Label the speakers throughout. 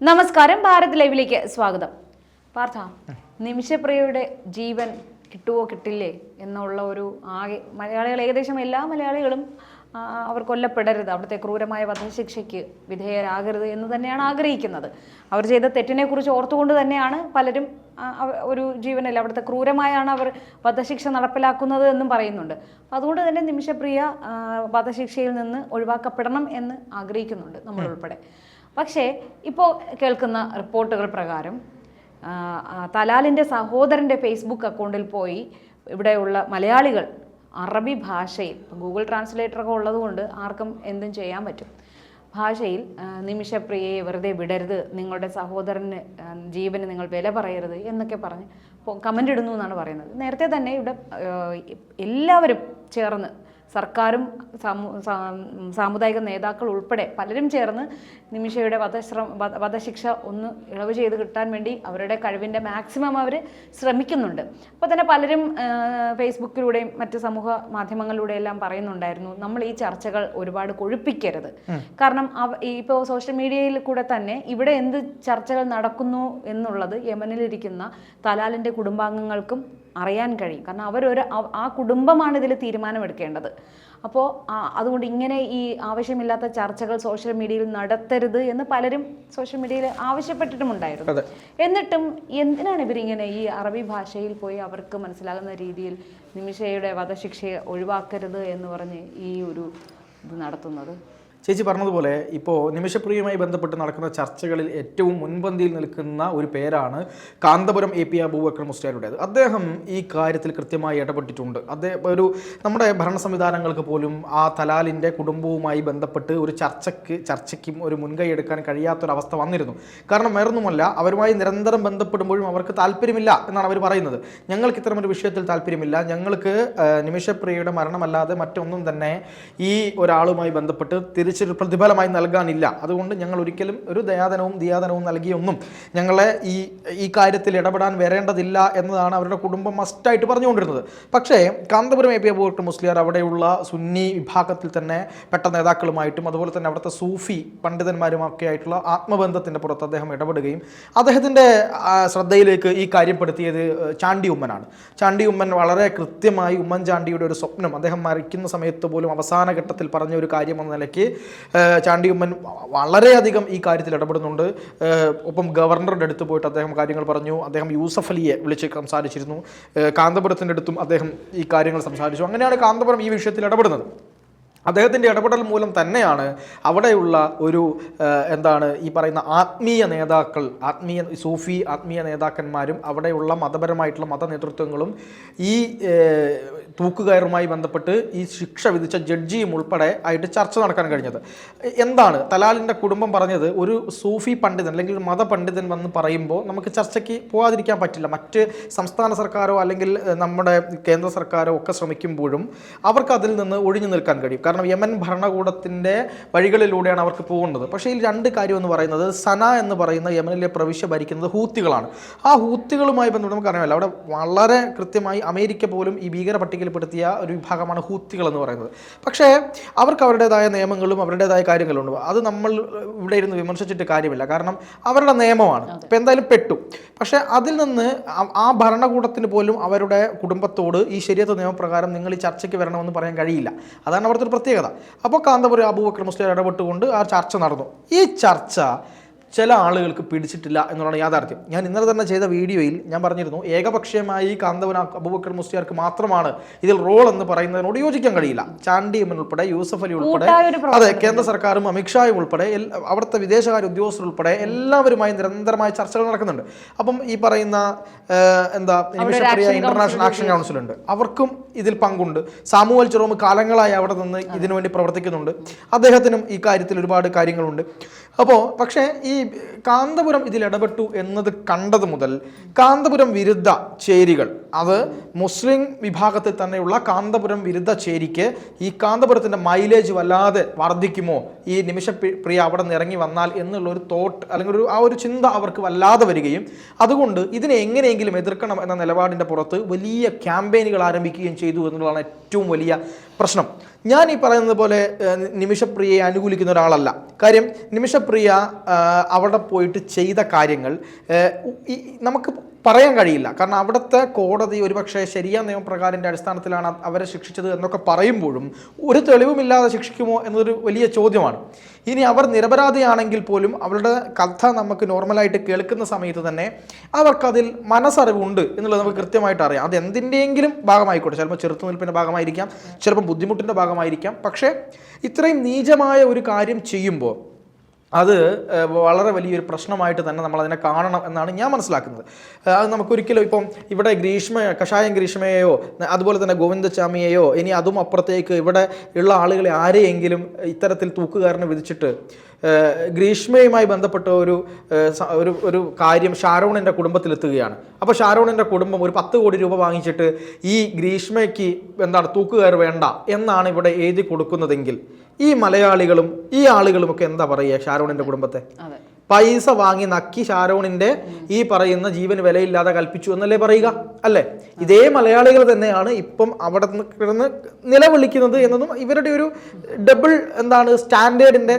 Speaker 1: നമസ്കാരം, ഭാരത് ലൈവിലേക്ക് സ്വാഗതം. പാർത്ഥ, നിമിഷപ്രിയയുടെ ജീവൻ കിട്ടുവോ കിട്ടില്ലേ എന്നുള്ള ഒരു മലയാളികൾ, ഏകദേശം എല്ലാ മലയാളികളും അവർ കൊല്ലപ്പെടരുത്, അവിടുത്തെ ക്രൂരമായ വധശിക്ഷയ്ക്ക് വിധേയരാകരുത് എന്ന് തന്നെയാണ് ആഗ്രഹിക്കുന്നത്. അവർ ചെയ്ത തെറ്റിനെ കുറിച്ച് ഓർത്തുകൊണ്ട് തന്നെയാണ് പലരും ഒരു ജീവനല്ല, അവിടുത്തെ ക്രൂരമായാണ് അവർ വധശിക്ഷ നടപ്പിലാക്കുന്നത് എന്നും പറയുന്നുണ്ട്. അതുകൊണ്ട് തന്നെ നിമിഷപ്രിയ വധശിക്ഷയിൽ നിന്ന് ഒഴിവാക്കപ്പെടണം എന്ന് ആഗ്രഹിക്കുന്നുണ്ട്, നമ്മളുൾപ്പെടെ. പക്ഷേ ഇപ്പോൾ കേൾക്കുന്ന റിപ്പോർട്ടുകൾ പ്രകാരം തലാലിൻ്റെ സഹോദരൻ്റെ ഫേസ്ബുക്ക് അക്കൗണ്ടിൽ പോയി ഇവിടെയുള്ള മലയാളികൾ അറബി ഭാഷയിൽ, ഗൂഗിൾ ട്രാൻസ്ലേറ്ററൊക്കെ ഉള്ളതുകൊണ്ട് ആർക്കും എന്തും ചെയ്യാൻ പറ്റും, ഭാഷയിൽ നിമിഷപ്രിയയെ വെറുതെ വിടരുത്, നിങ്ങളുടെ സഹോദരന് ജീവന് നിങ്ങൾ വില പറയരുത് എന്നൊക്കെ പറഞ്ഞ് കമൻ്റ് ഇടുന്നു എന്നാണ് പറയുന്നത്. നേരത്തെ തന്നെ ഇവിടെ എല്ലാവരും ചേർന്ന്, സർക്കാരും സാമുദായിക നേതാക്കൾ ഉൾപ്പെടെ പലരും ചേർന്ന് നിമിഷയുടെ വധശിക്ഷ ഒന്ന് ഇളവ് ചെയ്ത് കിട്ടാൻ വേണ്ടി അവരുടെ കഴിവിൻ്റെ മാക്സിമം അവർ ശ്രമിക്കുന്നുണ്ട്. അപ്പോൾ തന്നെ പലരും ഫേസ്ബുക്കിലൂടെയും മറ്റ് സമൂഹ മാധ്യമങ്ങളിലൂടെയും എല്ലാം പറയുന്നുണ്ടായിരുന്നു, നമ്മൾ ഈ ചർച്ചകൾ ഒരുപാട് കൊഴുപ്പിക്കരുത്. കാരണം ഇപ്പോൾ സോഷ്യൽ മീഡിയയിൽ കൂടെ തന്നെ ഇവിടെ എന്ത് ചർച്ചകൾ നടക്കുന്നു എന്നുള്ളത് യമനിലിരിക്കുന്ന തലാലിൻ്റെ കുടുംബാംഗങ്ങൾക്കും അറിയാൻ കഴിയും. കാരണം ആ കുടുംബമാണ് ഇതിൽ തീരുമാനമെടുക്കേണ്ടത്. അപ്പോൾ അതുകൊണ്ട് ഇങ്ങനെ ഈ ആവശ്യമില്ലാത്ത ചർച്ചകൾ സോഷ്യൽ മീഡിയയിൽ നടത്തരുത് എന്ന് പലരും സോഷ്യൽ മീഡിയയിൽ ആവശ്യപ്പെട്ടിട്ടുമുണ്ടായിരുന്നു. എന്നിട്ടും എന്തിനാണ് ഇവരിങ്ങനെ ഈ അറബി ഭാഷയിൽ പോയി അവർക്ക് മനസ്സിലാകുന്ന രീതിയിൽ നിമിഷയുടെ വധശിക്ഷയെ ഒഴിവാക്കരുത് എന്ന് പറഞ്ഞ് ഈ ഒരു ഇത് നടത്തുന്നത്?
Speaker 2: ചേച്ചി പറഞ്ഞതുപോലെ ഇപ്പോൾ നിമിഷപ്രിയയുമായി ബന്ധപ്പെട്ട് നടക്കുന്ന ചർച്ചകളിൽ ഏറ്റവും മുൻപന്തിയിൽ നിൽക്കുന്ന ഒരു പേരാണ് കാന്തപുരം എ പി അബൂബക്കർ മുസ്ലിയാരുടേത്. അദ്ദേഹം ഈ കാര്യത്തിൽ കൃത്യമായി ഇടപെട്ടിട്ടുണ്ട്. അദ്ദേഹം നമ്മുടെ ഭരണ സംവിധാനങ്ങൾക്ക് പോലും ആ തലാലിൻ്റെ കുടുംബവുമായി ബന്ധപ്പെട്ട് ഒരു ചർച്ചയ്ക്കും ഒരു മുൻകൈ എടുക്കാൻ കഴിയാത്തൊരവസ്ഥ വന്നിരുന്നു. കാരണം വേറൊന്നുമല്ല, അവരുമായി നിരന്തരം ബന്ധപ്പെടുമ്പോഴും അവർക്ക് താല്പര്യമില്ല എന്നാണ് അവർ പറയുന്നത്. ഞങ്ങൾക്ക് ഇത്തരമൊരു വിഷയത്തിൽ താല്പര്യമില്ല, ഞങ്ങൾക്ക് നിമിഷപ്രിയയുടെ മരണമല്ലാതെ മറ്റൊന്നും തന്നെ ഈ ഒരാളുമായി ബന്ധപ്പെട്ട് തിരിച്ചൊരു പ്രതിഫലമായി നൽകാനില്ല. അതുകൊണ്ട് ഞങ്ങൾ ഒരിക്കലും ഒരു ദിയാദനവും നൽകിയൊന്നും ഞങ്ങളെ ഈ കാര്യത്തിൽ ഇടപെടാൻ വരേണ്ടതില്ല എന്നതാണ് അവരുടെ കുടുംബം മസ്റ്റായിട്ട് പറഞ്ഞുകൊണ്ടിരുന്നത്. പക്ഷേ കാന്തപുരം എ പി അബൂബക്കർ മുസ്ലിയാർ അവിടെയുള്ള സുന്നി വിഭാഗത്തിൽ തന്നെ പെട്ട നേതാക്കളുമായിട്ടും അതുപോലെ തന്നെ അവിടുത്തെ സൂഫി പണ്ഡിതന്മാരുമൊക്കെ ആയിട്ടുള്ള ആത്മബന്ധത്തിൻ്റെ പുറത്ത് അദ്ദേഹം ഇടപെടുകയും അദ്ദേഹത്തിൻ്റെ ശ്രദ്ധയിലേക്ക് ഈ കാര്യം പെടുത്തിയത് ചാണ്ടി ഉമ്മനാണ്. ചാണ്ടി ഉമ്മൻ വളരെ കൃത്യമായി ഉമ്മൻചാണ്ടിയുടെ ഒരു സ്വപ്നം അദ്ദേഹം മരിക്കുന്ന സമയത്ത് പോലും അവസാന ഘട്ടത്തിൽ പറഞ്ഞ ഒരു കാര്യം എന്ന നിലയ്ക്ക് ചാണ്ടി ഉമ്മൻ വളരെയധികം ഈ കാര്യത്തിൽ ഇടപെടുന്നുണ്ട്. ഒപ്പം ഗവർണറുടെ അടുത്ത് പോയിട്ട് അദ്ദേഹം കാര്യങ്ങൾ പറഞ്ഞു. അദ്ദേഹം യൂസഫ് അലിയെ വിളിച്ച് സംസാരിച്ചിരുന്നു. കാന്തപുരത്തിൻ്റെ അടുത്തും അദ്ദേഹം ഈ കാര്യങ്ങൾ സംസാരിച്ചു. അങ്ങനെയാണ് കാന്തപുരം ഈ വിഷയത്തിൽ ഇടപെടുന്നത്. അദ്ദേഹത്തിൻ്റെ ഇടപെടൽ മൂലം തന്നെയാണ് അവിടെയുള്ള ഒരു ഈ പറയുന്ന സൂഫി ആത്മീയ നേതാക്കന്മാരും അവിടെയുള്ള മതപരമായിട്ടുള്ള മത നേതൃത്വങ്ങളും ഈ തൂക്കുകയറുമായി ബന്ധപ്പെട്ട് ഈ ശിക്ഷ വിധിച്ച ജഡ്ജിയും ഉൾപ്പെടെ ആയിട്ട് ചർച്ച നടക്കാൻ കഴിഞ്ഞത്. എന്താണ് തലാലിൻ്റെ കുടുംബം പറഞ്ഞത്? ഒരു സൂഫി പണ്ഡിതൻ അല്ലെങ്കിൽ ഒരു മതപണ്ഡിതൻ വന്ന് പറയുമ്പോൾ നമുക്ക് ചർച്ചയ്ക്ക് പോകാതിരിക്കാൻ പറ്റില്ല. മറ്റ് സംസ്ഥാന സർക്കാരോ അല്ലെങ്കിൽ നമ്മുടെ കേന്ദ്ര സർക്കാരോ ഒക്കെ ശ്രമിക്കുമ്പോഴും അവർക്ക് അതിൽ നിന്ന് ഒഴിഞ്ഞു നിൽക്കാൻ കഴിയും. കാരണം യമൻ ഭരണകൂടത്തിൻ്റെ വഴികളിലൂടെയാണ് അവർക്ക് പോകുന്നത്. പക്ഷേ ഈ രണ്ട് കാര്യം എന്ന് പറയുന്നത്, സന എന്ന് പറയുന്ന യമനിലെ പ്രവിശ്യ ഭരിക്കുന്നത് ഹൂത്തികളാണ്. ആ ഹൂത്തികളുമായി ബന്ധപ്പെട്ട് നമുക്കറിയാമല്ലോ, അവിടെ വളരെ കൃത്യമായി അമേരിക്ക പോലും ഈ ഭീകര പട്ടികയിൽപ്പെടുത്തിയ ഒരു വിഭാഗമാണ് ഹൂത്തികൾ എന്ന് പറയുന്നത്. പക്ഷേ അവർക്ക് അവരുടേതായ നിയമങ്ങളും അവരുടേതായ കാര്യങ്ങളുണ്ട്. അത് നമ്മൾ ഇവിടെ ഇരുന്ന് വിമർശിച്ചിട്ട് കാര്യമില്ല, കാരണം അവരുടെ നിയമമാണ്. ഇപ്പം എന്തായാലും പെട്ടു. പക്ഷേ അതിൽ നിന്ന് ആ ഭരണകൂടത്തിന് പോലും അവരുടെ കുടുംബത്തോട് ഈ ശരിയത്ത് നിയമപ്രകാരം നിങ്ങൾ ഈ ചർച്ചയ്ക്ക് വരണമെന്ന് പറയാൻ കഴിയില്ല. അതാണ് അവിടുത്തെ ഒരു പ്രത്യേകത. അപ്പോൾ കാന്തപുരം അബൂബക്കർ മുസ്ലിയാർ ഇടപെട്ടുകൊണ്ട് ആ ചർച്ച നടന്നു. ഈ ചർച്ച ചില ആളുകൾക്ക് പിടിച്ചിട്ടില്ല എന്നുള്ളതാണ് യാഥാർത്ഥ്യം. ഞാൻ ഇന്നലെ തന്നെ ചെയ്ത വീഡിയോയിൽ ഞാൻ പറഞ്ഞിരുന്നു, ഏകപക്ഷീയമായി കാന്തപുരം അബൂബക്കർ മുസ്ലിയാർക്ക് മാത്രമാണ് ഇതിൽ റോൾ എന്ന് പറയുന്നതിനോട് യോജിക്കാൻ കഴിയില്ല. ചാണ്ടി ഉമ്മൻ ഉൾപ്പെടെ, യൂസഫ് അലി ഉൾപ്പെടെ, അതെ, കേന്ദ്ര സർക്കാരും അമിത്ഷായും ഉൾപ്പെടെ, അവിടുത്തെ വിദേശകാര്യ ഉദ്യോഗസ്ഥർ ഉൾപ്പെടെ എല്ലാവരുമായി നിരന്തരമായ ചർച്ചകൾ നടക്കുന്നുണ്ട്. അപ്പം ഈ പറയുന്ന നിമിഷപ്രിയ ഇന്റർനാഷണൽ ആക്ഷൻ കൗൺസിൽ ഉണ്ട്, അവർക്കും ഇതിൽ പങ്കുണ്ട്. സാമുവൽ ചെറോം കാലങ്ങളായി അവിടെ നിന്ന് ഇതിനുവേണ്ടി പ്രവർത്തിക്കുന്നുണ്ട്. അദ്ദേഹത്തിനും ഈ കാര്യത്തിൽ ഒരുപാട് കാര്യങ്ങളുണ്ട്. അപ്പോൾ പക്ഷേ ഈ കാന്തപുരം ഇതിൽ ഇടപെട്ടു എന്നത് കണ്ടത് മുതൽ കാന്തപുരം വിരുദ്ധ ചേരികൾ, അത് മുസ്ലിം വിഭാഗത്തിൽ തന്നെയുള്ള കാന്തപുരം വിരുദ്ധ ചേരിക്ക് ഈ കാന്തപുരത്തിൻ്റെ മൈലേജ് വല്ലാതെ വർദ്ധിക്കുമോ ഈ നിമിഷപ്രിയ അവിടെ നിന്ന് ഇറങ്ങി വന്നാൽ എന്നുള്ളൊരു തോട്ട് അല്ലെങ്കിൽ ആ ഒരു ചിന്ത അവർക്ക് വല്ലാതെ വരികയും അതുകൊണ്ട് ഇതിനെ എങ്ങനെയെങ്കിലും എതിർക്കണം എന്ന നിലപാടിൻ്റെ പുറത്ത് വലിയ ക്യാമ്പയിനുകൾ ആരംഭിക്കുകയും ചെയ്തു എന്നുള്ളതാണ് ഏറ്റവും വലിയ പ്രശ്നം. ഞാൻ ഈ പറയുന്നത് പോലെ നിമിഷപ്രിയയെ അനുകൂലിക്കുന്ന ഒരാളല്ല. കാര്യം നിമിഷപ്രിയ അവിടെ പോയിട്ട് ചെയ്ത കാര്യങ്ങൾ നമുക്ക് പറയാൻ കഴിയില്ല. കാരണം അവിടുത്തെ കോടതി ഒരുപക്ഷെ ശരിയായ നിയമപ്രകാരൻ്റെ അടിസ്ഥാനത്തിലാണ് അവരെ ശിക്ഷിച്ചത് എന്നൊക്കെ പറയുമ്പോഴും ഒരു തെളിവുമില്ലാതെ ശിക്ഷിക്കുമോ എന്നതൊരു വലിയ ചോദ്യമാണ്. ഇനി അവർ നിരപരാധിയാണെങ്കിൽ പോലും അവരുടെ കഥ നമുക്ക് നോർമലായിട്ട് കേൾക്കുന്ന സമയത്ത് തന്നെ അവർക്കതിൽ മനസ്സറിവുണ്ട് എന്നുള്ളത് നമുക്ക് കൃത്യമായിട്ട് അറിയാം. അത് എന്തിൻ്റെയെങ്കിലും ഭാഗമായിക്കോട്ടെ, ചിലപ്പോൾ ചെറുത്തുനിൽപ്പിൻ്റെ ഭാഗമായിരിക്കാം, ചിലപ്പോൾ ബുദ്ധിമുട്ടിൻ്റെ ഭാഗമായിരിക്കാം. പക്ഷേ ഇത്രയും നീചമായ ഒരു കാര്യം ചെയ്യുമ്പോൾ അത് വളരെ വലിയൊരു പ്രശ്നമായിട്ട് തന്നെ നമ്മളതിനെ കാണണം എന്നാണ് ഞാൻ മനസ്സിലാക്കുന്നത്. അത് നമുക്കൊരിക്കലും ഇപ്പം ഇവിടെ കഷായം ഗ്രീഷ്മയെയോ അതുപോലെ തന്നെ ഗോവിന്ദചാമിയെയോ ഇനി അതും അപ്പുറത്തേക്ക് ഇവിടെ ഉള്ള ആളുകളെ ആരെയെങ്കിലും ഇത്തരത്തിൽ തൂക്കുകാരനെ വിധിച്ചിട്ട് ഗ്രീഷ്മയുമായി ബന്ധപ്പെട്ട ഒരു കാര്യം ഷാരോണിൻ്റെ കുടുംബത്തിലെത്തുകയാണ്. അപ്പോൾ ഷാരോണിൻ്റെ കുടുംബം ഒരു 10 കോടി രൂപ വാങ്ങിച്ചിട്ട് ഈ ഗ്രീഷ്മയ്ക്ക് തൂക്കുകാർ വേണ്ട എന്നാണ് ഇവിടെ എഴുതി കൊടുക്കുന്നതെങ്കിൽ ഈ മലയാളികളും ഈ ആളുകളുമൊക്കെ എന്താ പറയുക ഷാരോണിൻ്റെ കുടുംബത്തെ? പൈസ വാങ്ങി നക്കി ഷാരോണിൻ്റെ ഈ പറയുന്ന ജീവന് വിലയില്ലാതെ കൽപ്പിച്ചു എന്നല്ലേ പറയുക? അല്ലേ? ഇതേ മലയാളികൾ തന്നെയാണ് ഇപ്പം അവിടെ കിടന്ന് നിലവിളിക്കുന്നത് എന്നതും ഇവരുടെ ഒരു ഡബിൾ സ്റ്റാൻഡേർഡിൻ്റെ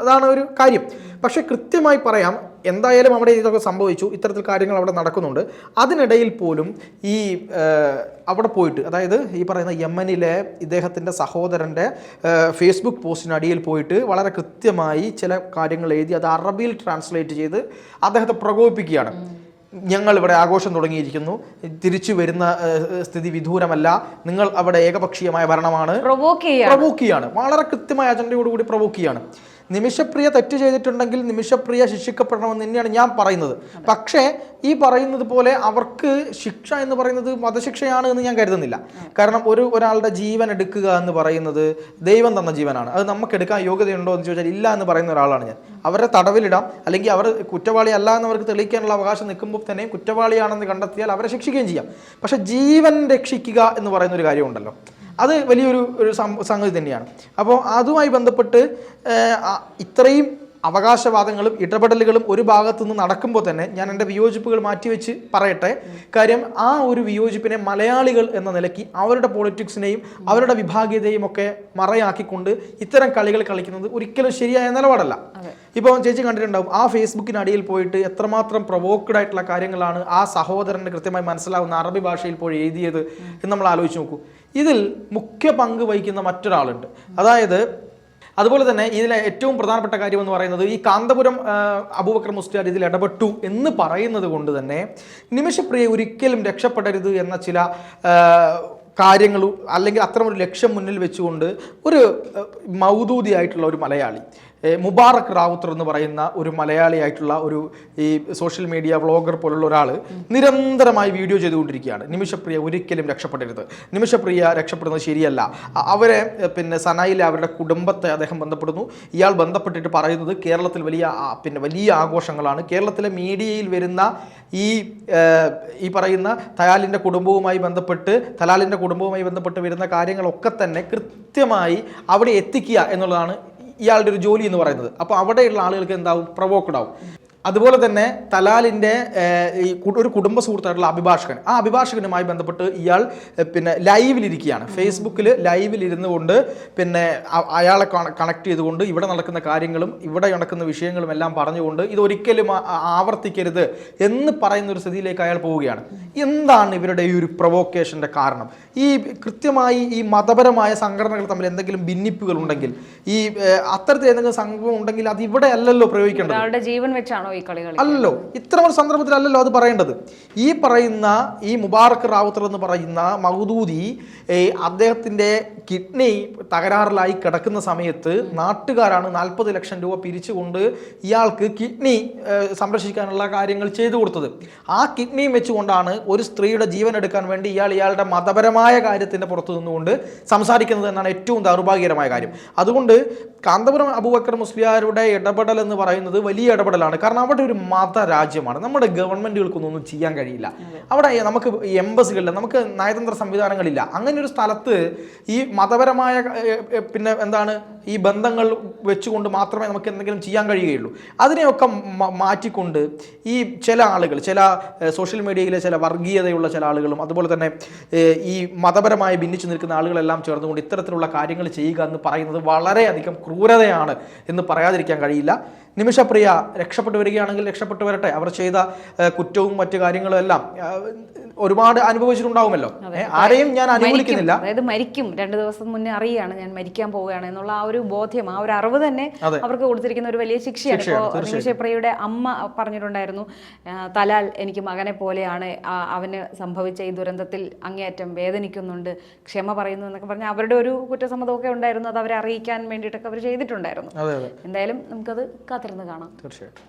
Speaker 2: അതാണ് ഒരു കാര്യം. പക്ഷെ കൃത്യമായി പറയാം, എന്തായാലും അവിടെ ഇതൊക്കെ സംഭവിച്ചു, ഇത്തരത്തിൽ കാര്യങ്ങൾ അവിടെ നടക്കുന്നുണ്ട്. അതിനിടയിൽ പോലും ഈ അവിടെ പോയിട്ട്, അതായത് ഈ പറയുന്ന യമനിലെ ഇദ്ദേഹത്തിൻ്റെ സഹോദരൻ്റെ ഫേസ്ബുക്ക് പോസ്റ്റിനടിയിൽ പോയിട്ട് വളരെ കൃത്യമായി ചില കാര്യങ്ങൾ എഴുതി അത് അറബിയിൽ ട്രാൻസ്ലേറ്റ് ചെയ്ത് അദ്ദേഹത്തെ പ്രകോപിപ്പിക്കുകയാണ്. ഞങ്ങൾ ഇവിടെ ആഘോഷം തുടങ്ങിയിരിക്കുന്നു, തിരിച്ചു വരുന്ന സ്ഥിതി വിദൂരമല്ല, നിങ്ങൾ അവിടെ ഏകപക്ഷീയമായ ഭരണമാണ്, പ്രൊവോക്ക് ചെയ്യാണ്. വളരെ കൃത്യമായ അജണ്ടയോടുകൂടി പ്രൊവോക്ക് ചെയ്യാണ്. നിമിഷപ്രിയ തെറ്റ് ചെയ്തിട്ടുണ്ടെങ്കിൽ നിമിഷപ്രിയ ശിക്ഷിക്കപ്പെടണമെന്ന് തന്നെയാണ് ഞാൻ പറയുന്നത്. പക്ഷേ ഈ പറയുന്നത് പോലെ അവർക്ക് ശിക്ഷ എന്ന് പറയുന്നത് വധശിക്ഷയാണ് എന്ന് ഞാൻ കരുതുന്നില്ല. കാരണം ഒരാളുടെ ജീവൻ എടുക്കുക എന്ന് പറയുന്നത് ദൈവം തന്ന ജീവനാണ്. അത് നമുക്ക് എടുക്കാൻ യോഗ്യതയുണ്ടോ എന്ന് ചോദിച്ചാൽ ഇല്ല എന്ന് പറയുന്ന ഒരാളാണ് ഞാൻ. അവരെ തടവിലിടാം, അല്ലെങ്കിൽ അവർ കുറ്റവാളി അല്ല എന്നവർക്ക് തെളിയിക്കാനുള്ള അവകാശം നിൽക്കുമ്പോൾ തന്നെ കുറ്റവാളിയാണെന്ന് കണ്ടെത്തിയാൽ അവരെ ശിക്ഷിക്കുകയും ചെയ്യാം. പക്ഷെ ജീവൻ രക്ഷിക്കുക എന്ന് പറയുന്ന ഒരു കാര്യമുണ്ടല്ലോ, അത് വലിയൊരു സംഗതി തന്നെയാണ്. അപ്പോൾ അതുമായി ബന്ധപ്പെട്ട് ഇത്രയും അവകാശവാദങ്ങളും ഇടപെടലുകളും ഒരു ഭാഗത്തു നിന്ന് നടക്കുമ്പോൾ തന്നെ ഞാൻ എൻ്റെ വിയോജിപ്പുകൾ മാറ്റിവെച്ച് പറയട്ടെ. കാര്യം ആ ഒരു വിയോജിപ്പിനെ മലയാളികൾ എന്ന നിലയ്ക്ക് അവരുടെ പൊളിറ്റിക്സിനെയും അവരുടെ വിഭാഗീയതയും ഒക്കെ മറയാക്കിക്കൊണ്ട് ഇത്തരം കളികൾ കളിക്കുന്നത് ഒരിക്കലും ശരിയായ നിലപാടല്ല. ഇപ്പോൾ ചേച്ചി കണ്ടിട്ടുണ്ടാവും, ആ ഫേസ്ബുക്കിനടിയിൽ പോയിട്ട് എത്രമാത്രം പ്രൊവോക്ഡ് ആയിട്ടുള്ള കാര്യങ്ങളാണ് ആ സഹോദരന് കൃത്യമായി മനസ്സിലാവുന്ന അറബി ഭാഷയിൽ പോയി എഴുതിയത് എന്ന് നമ്മൾ ആലോചിച്ച് നോക്കൂ. ഇതിൽ മുഖ്യ പങ്ക് വഹിക്കുന്ന മറ്റൊരാളുണ്ട്. അതായത് അതുപോലെ തന്നെ ഇതിലെ ഏറ്റവും പ്രധാനപ്പെട്ട കാര്യം എന്ന് പറയുന്നത് ഈ കാന്തപുരം അബൂബക്കർ മുസ്ലിയാർ ഇതിൽ ഇടപെട്ടു എന്ന് പറയുന്നത് കൊണ്ട് തന്നെ നിമിഷപ്രിയ ഒരിക്കലും രക്ഷപ്പെടരുത് എന്ന ചില കാര്യങ്ങൾ അല്ലെങ്കിൽ അത്തരമൊരു ലക്ഷ്യം മുന്നിൽ വെച്ചുകൊണ്ട് ഒരു മൗദൂദിയായിട്ടുള്ള ഒരു മലയാളി മുബാറക് റാവുത്തർ എന്ന് പറയുന്ന ഒരു മലയാളിയായിട്ടുള്ള ഈ സോഷ്യൽ മീഡിയ വ്ളോഗർ പോലുള്ള ഒരാൾ നിരന്തരമായി വീഡിയോ ചെയ്തുകൊണ്ടിരിക്കുകയാണ്. നിമിഷപ്രിയ ഒരിക്കലും രക്ഷപ്പെടരുത്, നിമിഷപ്രിയ രക്ഷപ്പെടുന്നത് ശരിയല്ല. അവരെ സനായിലെ അവരുടെ കുടുംബത്തെ അദ്ദേഹം ബന്ധപ്പെടുന്നു. ഇയാൾ ബന്ധപ്പെട്ടിട്ട് പറയുന്നത് കേരളത്തിൽ വലിയ ആഘോഷങ്ങളാണ്. കേരളത്തിലെ മീഡിയയിൽ വരുന്ന ഈ പറയുന്ന തലാലിൻ്റെ കുടുംബവുമായി ബന്ധപ്പെട്ട് വരുന്ന കാര്യങ്ങളൊക്കെ തന്നെ കൃത്യമായി അവിടെ എത്തിക്കുക എന്നുള്ളതാണ് ഇയാളുടെ ഒരു ജോലി എന്ന് പറയുന്നത്. അപ്പോൾ അവിടെയുള്ള ആളുകൾക്ക് എന്താവും? പ്രൊവോക്ഡ് ആവും. അതുപോലെ തന്നെ തലാലിൻ്റെ ഒരു കുടുംബ സുഹൃത്തായിട്ടുള്ള അഭിഭാഷകൻ, ആ അഭിഭാഷകനുമായി ബന്ധപ്പെട്ട് ഇയാൾ ലൈവിലിരിക്കുകയാണ്. ഫേസ്ബുക്കിൽ ലൈവിലിരുന്നു കൊണ്ട് അയാളെ കണക്ട് ചെയ്തുകൊണ്ട് ഇവിടെ നടക്കുന്ന കാര്യങ്ങളും ഇവിടെ നടക്കുന്ന വിഷയങ്ങളും എല്ലാം പറഞ്ഞുകൊണ്ട് ഇതൊരിക്കലും ആവർത്തിക്കരുത് എന്ന് പറയുന്ന ഒരു സ്ഥിതിയിലേക്ക് അയാൾ പോവുകയാണ്. എന്താണ് ഇവരുടെ ഈ ഒരു പ്രൊവോക്കേഷൻ്റെ കാരണം? കൃത്യമായി ഈ മതപരമായ സംഘടനകൾ തമ്മിൽ എന്തെങ്കിലും ഭിന്നിപ്പുകൾ ഉണ്ടെങ്കിൽ, അത്തരത്തിൽ എന്തെങ്കിലും സംഭവം ഉണ്ടെങ്കിൽ അത് ഇവിടെ അല്ലല്ലോ പ്രയോഗിക്കേണ്ടത്.
Speaker 1: ജീവൻ വെച്ചാണോ
Speaker 2: അല്ലല്ലോ, ഇത്തരം ഒരു സന്ദർഭത്തിലല്ലല്ലോ അത് പറയേണ്ടത്. ഈ മുബാറക് റാവുത്തർ എന്ന് പറയുന്ന മൗദൂദി അദ്ദേഹത്തിൻ്റെ കിഡ്നി തകരാറിലായി കിടക്കുന്ന സമയത്ത് നാട്ടുകാരാണ് 40 ലക്ഷം രൂപ പിരിച്ചുകൊണ്ട് ഇയാൾക്ക് കിഡ്നി സംരക്ഷിക്കാനുള്ള കാര്യങ്ങൾ ചെയ്തു കൊടുത്തത്. ആ കിഡ്നിയും വെച്ചുകൊണ്ടാണ് ഒരു സ്ത്രീയുടെ ജീവൻ എടുക്കാൻ വേണ്ടി ഇയാളുടെ മതപരമായ കാര്യത്തിൻ്റെ പുറത്തു നിന്നുകൊണ്ട് സംസാരിക്കുന്നത് എന്നാണ് ഏറ്റവും ദൗർഭാഗ്യകരമായ കാര്യം. അതുകൊണ്ട് കാന്തപുരം അബൂബക്കർ മുസ്ലിയാരുടെ ഇടപെടൽ എന്ന് പറയുന്നത് വലിയ ഇടപെടലാണ്. കാരണം കാരണം അവിടെ ഒരു മതരാജ്യമാണ്. നമ്മുടെ ഗവൺമെന്റുകൾക്കൊന്നും ചെയ്യാൻ കഴിയില്ല. അവിടെ നമുക്ക് എംബസികളില്ല, നമുക്ക് നയതന്ത്ര സംവിധാനങ്ങളില്ല. അങ്ങനെ ഒരു സ്ഥലത്ത് ഈ മതപരമായ പിന്നെ എന്താണ് ഈ ബന്ധങ്ങൾ വെച്ചുകൊണ്ട് മാത്രമേ നമുക്ക് എന്തെങ്കിലും ചെയ്യാൻ കഴിയുകയുള്ളൂ. അതിനെയൊക്കെ മാറ്റിക്കൊണ്ട് ഈ ചില ആളുകൾ, ചില സോഷ്യൽ മീഡിയയിലെ ചില വർഗീയതയുള്ള ചില ആളുകളും അതുപോലെ തന്നെ ഈ മതപരമായി ഭിന്നിച്ചു നിൽക്കുന്ന ആളുകളെല്ലാം ചേർന്നുകൊണ്ട് ഇത്തരത്തിലുള്ള കാര്യങ്ങൾ ചെയ്യുക എന്ന് പറയുന്നത് വളരെയധികം ക്രൂരതയാണ് എന്ന് പറയാതിരിക്കാൻ കഴിയില്ല. നിമിഷപ്രിയ രക്ഷപ്പെട്ടു വരികയാണെങ്കിൽ രക്ഷപ്പെട്ടു വരട്ടെ. അവർ ചെയ്ത കുറ്റവും മറ്റു കാര്യങ്ങളും എല്ലാം ഒരുപാട് അനുഭവിച്ചിട്ടുണ്ടാവുമല്ലോ. ആരെയും ഞാൻ അനുകൂലിക്കുന്നില്ല.
Speaker 1: അതായത് മരിക്കും 2 ദിവസം മുന്നേ അറിയാണ് ഞാൻ മരിക്കാൻ പോവുകയാണ് എന്നുള്ള ആ ഒരു ബോധ്യം, ആ ഒരു അറിവ് തന്നെ അവർക്ക് കൊടുത്തിരിക്കുന്ന ഒരു വലിയ ശിക്ഷയാണ്. ഇപ്പോൾ നിമിഷപ്രിയയുടെ അമ്മ പറഞ്ഞിട്ടുണ്ടായിരുന്നു, തലാൽ എനിക്ക് മകനെ പോലെയാണ്, അവന് സംഭവിച്ച ഈ ദുരന്തത്തിൽ അങ്ങേയറ്റം വേദനിക്കുന്നുണ്ട്, ക്ഷമ പറയുന്നു എന്നൊക്കെ പറഞ്ഞ് അവരുടെ ഒരു കുറ്റസമ്മതമൊക്കെ ഉണ്ടായിരുന്നു. അത് അവരെ അറിയിക്കാൻ വേണ്ടിയിട്ടൊക്കെ അവർ ചെയ്തിട്ടുണ്ടായിരുന്നു. എന്തായാലും നമുക്കത് കാത്തിരുന്ന് കാണാം.
Speaker 2: തീർച്ചയായിട്ടും.